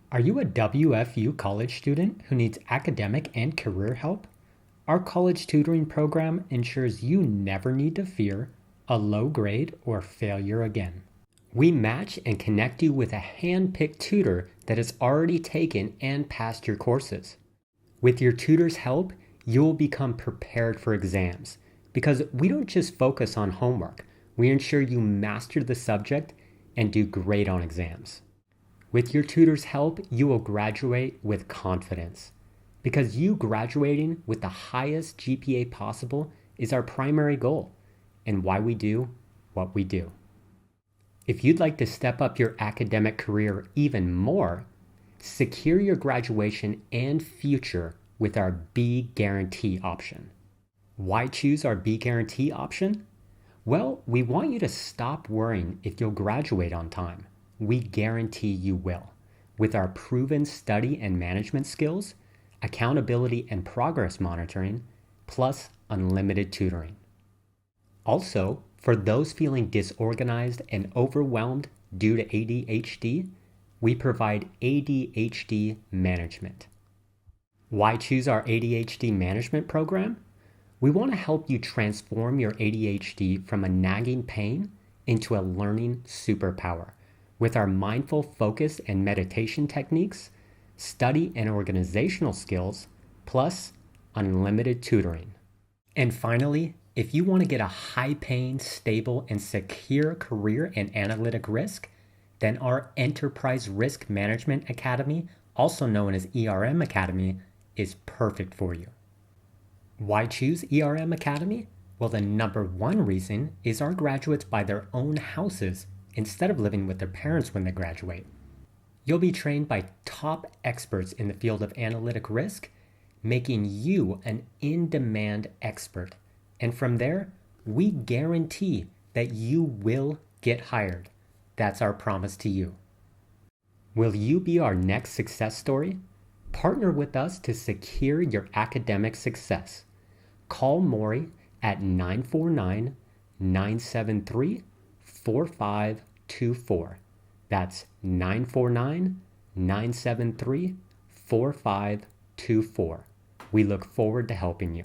Are you a WFU college student who needs academic and career help? Our college tutoring program ensures you never need to fear a low grade or failure again. We match and connect you with a hand-picked tutor that has already taken and passed your courses. With your tutor's help, you'll become prepared for exams because we don't just focus on homework. We ensure you master the subject and do great on exams. With your tutor's help, you will graduate with confidence because you graduating with the highest GPA possible is our primary goal and why we do what we do. If you'd like to step up your academic career even more, secure your graduation and future with our B Guarantee option. Why choose our B Guarantee option? Well, we want you to stop worrying if you'll graduate on time. We guarantee you will. With our proven study and management skills, accountability and progress monitoring, plus unlimited tutoring. Also, for those feeling disorganized and overwhelmed due to ADHD, we provide ADHD management. Why choose our ADHD management program? We want to help you transform your ADHD from a nagging pain into a learning superpower. With our mindful focus and meditation techniques, study and organizational skills, plus unlimited tutoring. And finally, if you want to get a high-paying, stable, and secure career in analytic risk, then our Enterprise Risk Management Academy, also known as ERM Academy, is perfect for you. Why choose ERM Academy? Well, the number one reason is our graduates buy their own houses instead of living with their parents when they graduate. You'll be trained by top experts in the field of analytic risk, making you an in-demand expert. And from there, we guarantee that you will get hired. That's our promise to you. Will you be our next success story? Partner with us to secure your academic success. Call Mori at 949-973-4524. That's 949-973-4524. We look forward to helping you.